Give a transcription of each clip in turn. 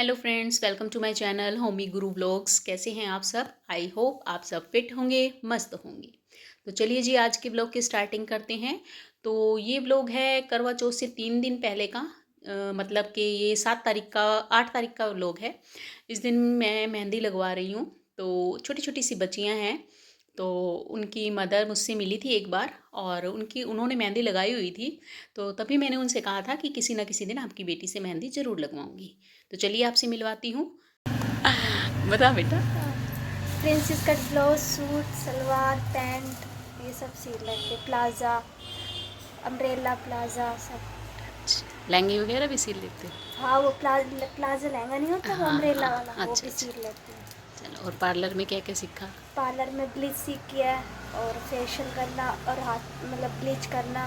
Hello friends, welcome to my channel Homi Guru vlogs. कैसे हैं आप सब? आई होप आप सब फिट होंगे, मस्त होंगे। तो चलिए जी, आज के व्लॉग की स्टार्टिंग करते हैं। तो ये व्लॉग है करवा चौथ से 3 दिन पहले का। मतलब कि ये 7 तारीख का 8 तारीख का व्लॉग है। इस दिन मैं मेहंदी लगवा रही हूँ। तो छोटी छोटी सी बच्चियाँ हैं, तो उनकी मदर मुझसे मिली थी एक बार और उन्होंने मेहंदी लगाई हुई थी। तो तभी मैंने उनसे कहा था कि किसी ना किसी दिन आपकी बेटी से मेहंदी ज़रूर लगवाऊंगी। तो चलिए आपसे मिलवाती हूँ। बता बेटा। Princess cut blouse, suit, salwar, pant, ये सब सिल लेते। प्लाज़ा, अम्ब्रेला प्लाज़ा सब। लहंगे वगैरह भी सिल लेते हो? हाँ, वो प्लाज़ा लहंगा नहीं होता, वो हाँ अम्ब्रेला हाँ, वाला, वो अच्छा भी अच्छा। सिल लेते हैं। चलो, और पार्लर में क्या क्या सीखा? पार्लर में ब्लीच सीख किया है और फेशियल करना और हाथ मतलब ब्लीच करना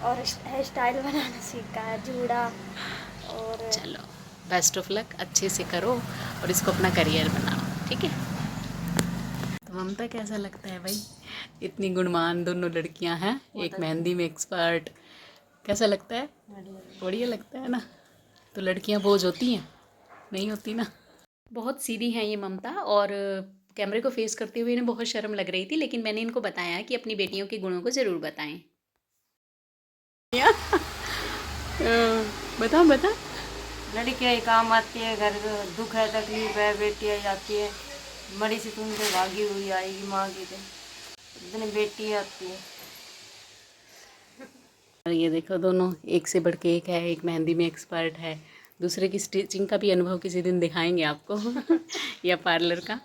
और हेयर स्टाइल बनाना सीखा है, जूड़ा। और चलो, बेस्ट ऑफ लक, अच्छे से करो और इसको अपना करियर बनाओ, ठीक है। तो ममता, कैसा लगता है भाई? इतनी गुणवान दोनों लड़कियां हैं, एक मेहंदी में एक्सपर्ट। कैसा लगता है? बढ़िया लगता है ना। तो लड़कियां बोझ होती हैं? नहीं होती ना। बहुत सीधी हैं ये ममता, और कैमरे को फेस करते हुए इन्हें बहुत शर्म लग रही थी, लेकिन मैंने इनको बताया कि अपनी बेटियों के गुणों को ज़रूर बताएं। या बता बता। लड़कियां ही काम आती है, घर का दुख है, तकलीफ है, बेटी आई जाती है। बड़ी सी तुमसे भागी हुई आएगी माँ की तो इतनी बेटी आती है। और ये देखो, दोनों एक से बढ़ के एक है। एक मेहंदी में एक्सपर्ट है, दूसरे की स्टिचिंग का भी अनुभव किसी दिन दिखाएंगे आपको या पार्लर का।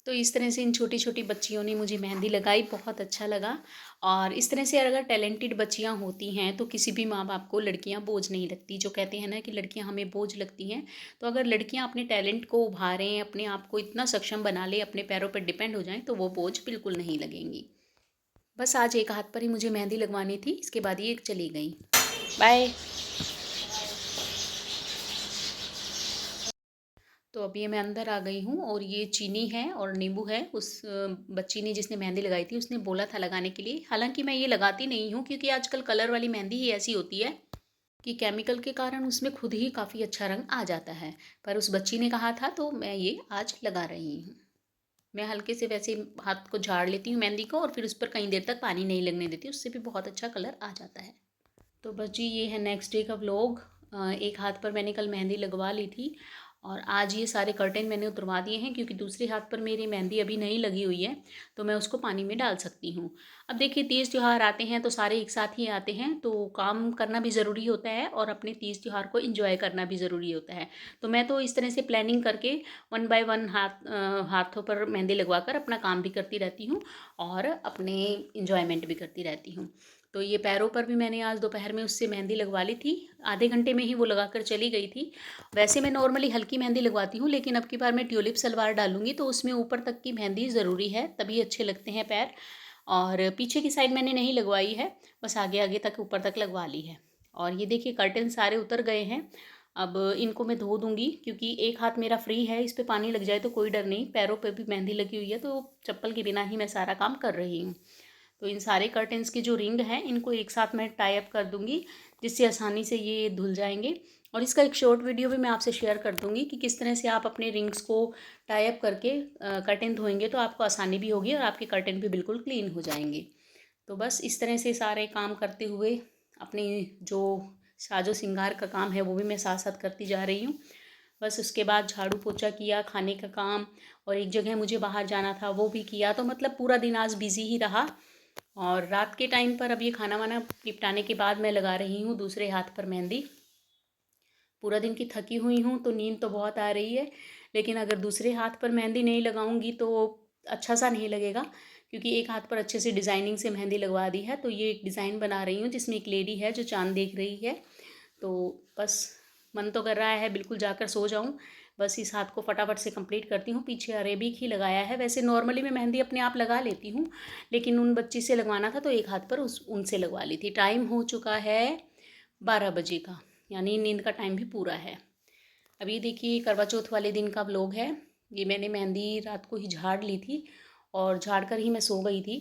तो इस तरह से इन छोटी छोटी बच्चियों ने मुझे मेहंदी लगाई, बहुत अच्छा लगा। और इस तरह से अगर टैलेंटेड बच्चियां होती हैं तो किसी भी माँ बाप को लड़कियां बोझ नहीं लगती। जो कहते हैं ना कि लड़कियां हमें बोझ लगती हैं, तो अगर लड़कियां अपने टैलेंट को उभारें, अपने आप को इतना सक्षम बना लें, अपने पैरों पर डिपेंड हो जाएं, तो वो बोझ बिल्कुल नहीं लगेंगी। बस आज एक हाथ पर ही मुझे मेहंदी लगवानी थी, इसके बाद ये चली गई। बाय। तो अब ये मैं अंदर आ गई हूँ, और ये चीनी है और नींबू है। उस बच्ची ने जिसने मेहंदी लगाई थी उसने बोला था लगाने के लिए। हालांकि मैं ये लगाती नहीं हूँ, क्योंकि आजकल कलर वाली मेहंदी ही ऐसी होती है कि केमिकल के कारण उसमें खुद ही काफ़ी अच्छा रंग आ जाता है। पर उस बच्ची ने कहा था तो मैं ये आज लगा रही हूँ। मैं हल्के से वैसे हाथ को झाड़ लेती हूँ मेहंदी को, और फिर उस पर कहीं देर तक पानी नहीं लगने देती, उससे भी बहुत अच्छा कलर आ जाता है। तो बस जी, ये है नेक्स्ट डे का व्लॉग। एक हाथ पर मैंने कल मेहंदी लगवा ली थी, और आज ये सारे कर्टेन मैंने उतरवा दिए हैं, क्योंकि दूसरे हाथ पर मेरी मेहंदी अभी नहीं लगी हुई है, तो मैं उसको पानी में डाल सकती हूँ। अब देखिए, तीज त्यौहार आते हैं तो सारे एक साथ ही आते हैं, तो काम करना भी ज़रूरी होता है और अपने तीज त्यौहार को एंजॉय करना भी ज़रूरी होता है। तो मैं तो इस तरह से प्लानिंग करके 1 बाय 1 हाथों पर मेहंदी लगवा कर अपना काम भी करती रहती हूँ और अपने इंजॉयमेंट भी करती रहती हूँ। तो ये पैरों पर भी मैंने आज दोपहर में उससे मेहंदी लगवा ली थी। आधे घंटे में ही वो लगा कर चली गई थी। वैसे मैं नॉर्मली हल्की मेहंदी लगवाती हूँ, लेकिन अब की बार मैं ट्यूलिप सलवार डालूंगी, तो उसमें ऊपर तक की मेहंदी ज़रूरी है, तभी अच्छे लगते हैं पैर। और पीछे की साइड मैंने नहीं लगवाई है, बस आगे आगे तक ऊपर तक लगवा ली है। और ये देखिए, कर्टन सारे उतर गए हैं। अब इनको मैं धो दूंगी, क्योंकि एक हाथ मेरा फ्री है, इस पर पानी लग जाए तो कोई डर नहीं। पैरों पर भी मेहंदी लगी हुई है, तो चप्पल के बिना ही मैं सारा काम कर रही हूँ। तो इन सारे कर्टेंस की जो रिंग हैं, इनको एक साथ मैं टाई अप कर दूंगी, जिससे आसानी से ये धुल जाएंगे। और इसका एक शॉर्ट वीडियो भी मैं आपसे शेयर कर दूंगी कि किस तरह से आप अपने रिंग्स को टाई अप करके कर्टेन धोएंगे, तो आपको आसानी भी होगी और आपके कर्टेन भी बिल्कुल क्लीन हो जाएंगे। तो बस इस तरह से सारे काम करते हुए अपनी जो साजो श्रृंगार का काम है वो भी मैं साथ साथ करती जा रही हूँ। बस उसके बाद झाड़ू पोछा किया, खाने का काम, और एक जगह मुझे बाहर जाना था वो भी किया। तो मतलब पूरा दिन आज बिजी ही रहा। और रात के टाइम पर अब ये खाना वाना निपटाने के बाद मैं लगा रही हूँ दूसरे हाथ पर मेहंदी। पूरा दिन की थकी हुई हूँ तो नींद तो बहुत आ रही है, लेकिन अगर दूसरे हाथ पर मेहंदी नहीं लगाऊंगी तो अच्छा सा नहीं लगेगा। क्योंकि एक हाथ पर अच्छे से डिज़ाइनिंग से मेहंदी लगवा दी है, तो ये एक डिज़ाइन बना रही हूँ जिसमें एक लेडी है जो चाँद देख रही है। तो बस मन तो कर रहा है बिल्कुल जाकर सो जाऊं। बस इस हाथ को फटाफट से कंप्लीट करती हूँ। पीछे अरेबिक ही लगाया है। वैसे नॉर्मली मैं मेहंदी अपने आप लगा लेती हूँ, लेकिन उन बच्ची से लगवाना था तो एक हाथ पर उनसे लगवा ली थी। टाइम हो चुका है 12 बजे का, यानी नींद का टाइम भी पूरा है। अभी देखिए, करवा चौथ वाले दिन का व्लॉग है। ये मैंने मेहंदी रात को ही झाड़ ली थी, और झाड़ कर ही मैं सो गई थी।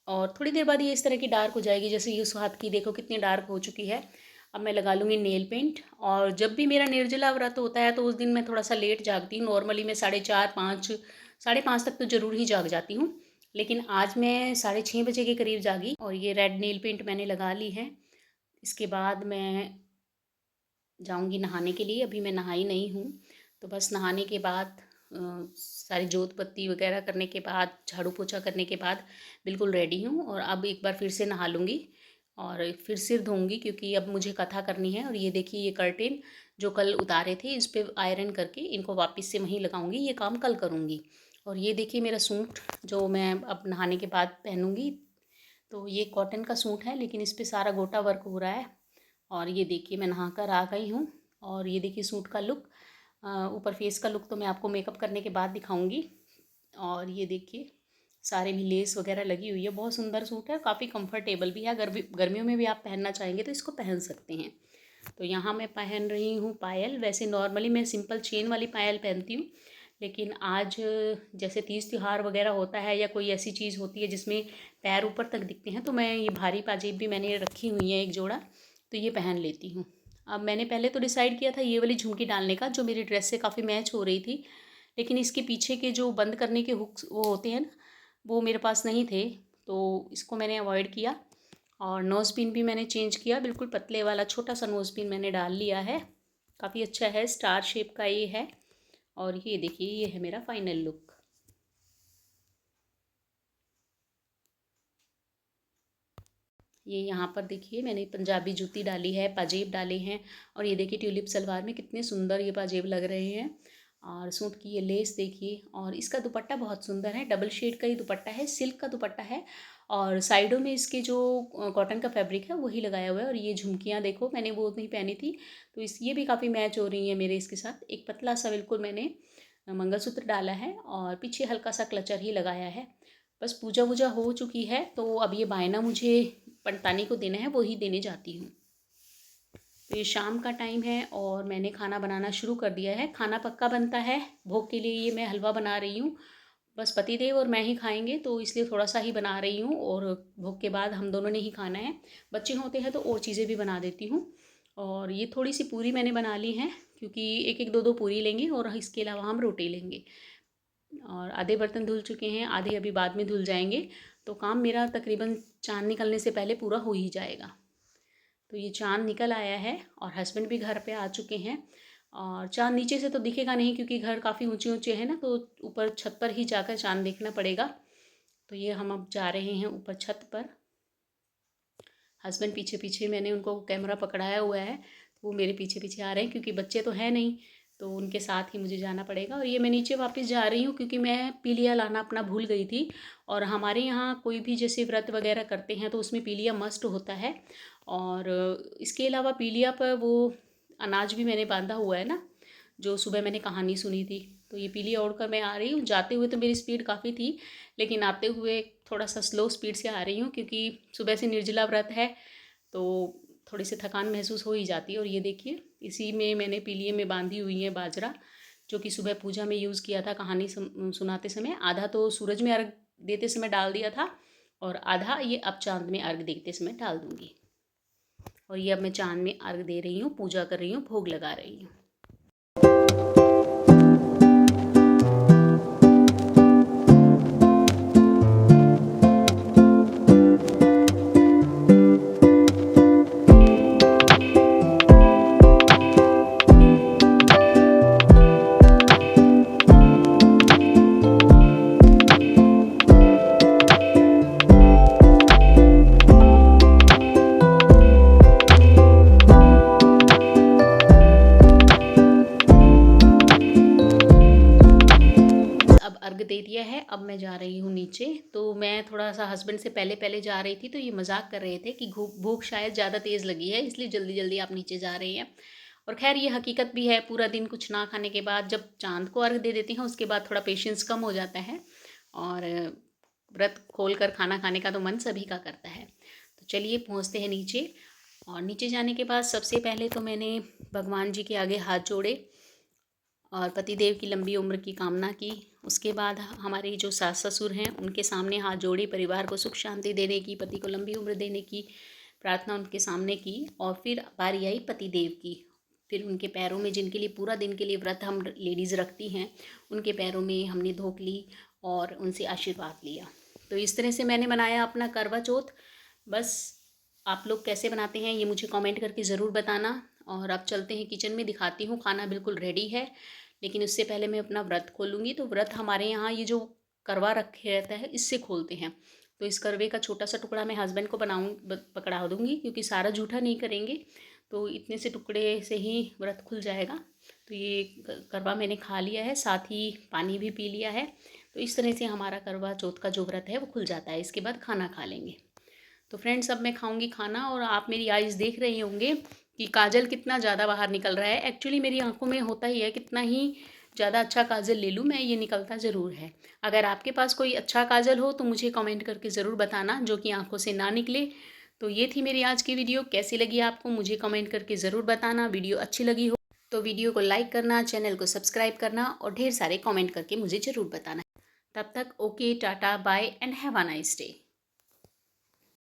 और थोड़ी देर बाद ये इस तरह की डार्क हो जाएगी, जैसे ये उस हाथ की देखो कितनी डार्क हो चुकी है। अब मैं लगा लूँगी नेल पेंट। और जब भी मेरा निर्जला व्रत होता है तो उस दिन मैं थोड़ा सा लेट जागती हूँ। नॉर्मली मैं 4:30 5:30 तक तो ज़रूर ही जाग जाती हूँ, लेकिन आज मैं 6:30 बजे के करीब जागी और ये रेड नेल पेंट मैंने लगा ली है। इसके बाद मैं जाऊंगी नहाने के लिए। अभी मैं नहाई नहीं हूँ, तो बस नहाने के बाद सारी जोत बत्ती वगैरह करने के बाद, झाड़ू पोछा करने के बाद बिल्कुल रेडी हूँ। और अब एक बार फिर से नहा लूँगी और फिर सिर धोऊंगी, क्योंकि अब मुझे कथा करनी है। और ये देखिए, ये कर्टेन जो कल उतारे थे, इस पर आयरन करके इनको वापस से वहीं लगाऊंगी। ये काम कल करूँगी। और ये देखिए मेरा सूट जो मैं अब नहाने के बाद पहनूंगी, तो ये कॉटन का सूट है, लेकिन इस पर सारा गोटा वर्क हो रहा है। और ये देखिए मैं नहाकर आ गई हूँ। और ये देखिए सूट का लुक, ऊपर फेस का लुक तो मैं आपको मेकअप करने के बाद दिखाऊंगी। और ये देखिए सारे में लेस वगैरह लगी हुई है। बहुत सुंदर सूट है, काफ़ी कंफर्टेबल भी है। गर्मियों में भी आप पहनना चाहेंगे तो इसको पहन सकते हैं। तो यहाँ मैं पहन रही हूँ पायल। वैसे नॉर्मली मैं सिंपल चेन वाली पायल पहनती हूँ, लेकिन आज जैसे तीज त्यौहार वगैरह होता है या कोई ऐसी चीज़ होती है जिसमें पैर ऊपर तक दिखते हैं, तो मैं ये भारी पाजेब भी मैंने रखी हुई है एक जोड़ा, तो ये पहन लेती हूँ। अब मैंने पहले तो डिसाइड किया था ये वाली झुमकी डालने का, जो मेरी ड्रेस से काफ़ी मैच हो रही थी, लेकिन इसके पीछे के जो बंद करने के हुक्स वो होते हैं ना, वो मेरे पास नहीं थे, तो इसको मैंने अवॉइड किया। और नोज़ पिन भी मैंने चेंज किया, बिल्कुल पतले वाला छोटा सा नोज़ पिन मैंने डाल लिया है। काफ़ी अच्छा है, स्टार शेप का ये है। और ये देखिए, ये है मेरा फाइनल लुक। ये यहाँ पर देखिए मैंने पंजाबी जूती डाली है, पाजेब डाले हैं। और ये देखिए ट्यूलिप सलवार में कितने सुंदर ये पाजेब लग रहे हैं। और सूट की ये लेस देखिए, और इसका दुपट्टा बहुत सुंदर है, डबल शेड का ये दुपट्टा है, सिल्क का दुपट्टा है। और साइडों में इसके जो कॉटन का फैब्रिक है वही लगाया हुआ है। और ये झुमकियाँ देखो, मैंने वो नहीं पहनी थी, तो ये भी काफ़ी मैच हो रही है मेरे इसके साथ। एक पतला सा बिल्कुल मैंने मंगलसूत्र डाला है और पीछे हल्का सा क्लचर ही लगाया है। बस पूजा वूजा हो चुकी है, तो अब ये बायना मुझे पंतानी को देना है, वो ही देने जाती हूँ। तो ये शाम का टाइम है और मैंने खाना बनाना शुरू कर दिया है। खाना पक्का बनता है। भोग के लिए ये मैं हलवा बना रही हूँ। बस पतिदेव और मैं ही खाएंगे, तो इसलिए थोड़ा सा ही बना रही हूँ। और भोग के बाद हम दोनों ने ही खाना है। बच्चे होते हैं तो और चीज़ें भी बना देती हूँ। और ये थोड़ी सी पूरी मैंने बना ली है, क्योंकि एक एक दो दो पूरी लेंगे और इसके अलावा हम रोटी लेंगे। और आधे बर्तन धुल चुके हैं, आधे अभी बाद में धुल जाएंगे। तो काम मेरा तकरीबन चाँद निकलने से पहले पूरा हो ही जाएगा। तो ये चाँद निकल आया है और हस्बैंड भी घर पे आ चुके हैं। और चाँद नीचे से तो दिखेगा नहीं, क्योंकि घर काफ़ी ऊंचे ऊंचे हैं ना, तो ऊपर छत पर ही जाकर चाँद देखना पड़ेगा। तो ये हम अब जा रहे हैं ऊपर छत पर। हस्बैंड पीछे पीछे, मैंने उनको कैमरा पकड़ाया हुआ है, वो मेरे पीछे पीछे आ रहे हैं, क्योंकि बच्चे तो हैं नहीं, तो उनके साथ ही मुझे जाना पड़ेगा। और ये मैं नीचे वापस जा रही हूँ, क्योंकि मैं पीलिया लाना अपना भूल गई थी। और हमारे यहाँ कोई भी जैसे व्रत वगैरह करते हैं तो उसमें पीलिया मस्ट होता है। और इसके अलावा पीलिया पर वो अनाज भी मैंने बांधा हुआ है ना, जो सुबह मैंने कहानी सुनी थी। तो ये पीलिया ओढ़कर मैं आ रही हूँ। जाते हुए तो मेरी स्पीड काफ़ी थी, लेकिन आते हुए थोड़ा सा स्लो स्पीड से आ रही हूँ, क्योंकि सुबह से निर्जला व्रत है, तो थोड़ी सी थकान महसूस हो ही जाती है। और ये देखिए, इसी में मैंने पीलिए में बांधी हुई है बाजरा, जो कि सुबह पूजा में यूज़ किया था कहानी सुनाते समय। आधा तो सूरज में अर्घ देते समय डाल दिया था, और आधा ये अब चाँद में अर्घ देते समय डाल दूँगी। और ये अब मैं चाँद में अर्घ दे रही हूँ, पूजा कर रही हूँ, भोग लगा रही हूँ। अब अर्घ दे दिया है, अब मैं जा रही हूँ नीचे। तो मैं थोड़ा सा हस्बैंड से पहले पहले जा रही थी, तो ये मजाक कर रहे थे कि भूख शायद ज़्यादा तेज़ लगी है, इसलिए जल्दी जल्दी आप नीचे जा रही हैं। और खैर ये हकीकत भी है, पूरा दिन कुछ ना खाने के बाद जब चाँद को अर्घ दे देते हैं, उसके बाद थोड़ा पेशेंस कम हो जाता है। और व्रत खोल कर खाना खाने का तो मन सभी का करता है। तो चलिए पहुँचते हैं नीचे। और नीचे जाने के बाद सबसे पहले तो मैंने भगवान जी के आगे हाथ जोड़े और पतिदेव की लंबी उम्र की कामना की। उसके बाद हमारे जो सास ससुर हैं उनके सामने हाथ जोड़े, परिवार को सुख शांति देने की, पति को लंबी उम्र देने की, प्रार्थना उनके सामने की और फिर बारी आई पतिदेव की। फिर उनके पैरों में, जिनके लिए पूरा दिन के लिए व्रत हम लेडीज़ रखती हैं, उनके पैरों में हमने धोक ली और उनसे आशीर्वाद लिया। तो इस तरह से मैंने बनाया अपना करवा चौथ। बस आप लोग कैसे बनाते हैं ये मुझे कमेंट करके ज़रूर बताना। और अब चलते हैं किचन में, दिखाती हूँ। खाना बिल्कुल रेडी है, लेकिन उससे पहले मैं अपना व्रत खोलूँगी। तो व्रत हमारे यहाँ ये जो करवा रखे रहता है इससे खोलते हैं। तो इस करवे का छोटा सा टुकड़ा मैं हस्बैंड को पकड़ा दूँगी, क्योंकि सारा जूठा नहीं करेंगे, तो इतने से टुकड़े से ही व्रत खुल जाएगा। तो ये करवा मैंने खा लिया है, साथ ही पानी भी पी लिया है। तो इस तरह से हमारा करवा चौथ का जो व्रत है वो खुल जाता है। इसके बाद खाना खा लेंगे। तो फ्रेंड्स, अब मैं खाऊंगी खाना। और आप मेरी आइज़ देख रहे होंगे कि काजल कितना ज़्यादा बाहर निकल रहा है। एक्चुअली मेरी आंखों में होता ही है, कितना ही ज़्यादा अच्छा काजल ले लूँ मैं, ये निकलता ज़रूर है। अगर आपके पास कोई अच्छा काजल हो तो मुझे कमेंट करके ज़रूर बताना, जो कि आंखों से ना निकले। तो ये थी मेरी आज की वीडियो। कैसी लगी आपको मुझे कमेंट करके ज़रूर बताना। वीडियो अच्छी लगी हो तो वीडियो को लाइक करना, चैनल को सब्सक्राइब करना और ढेर सारे कमेंट करके मुझे ज़रूर बताना। तब तक okay, tata, bye and have a nice day.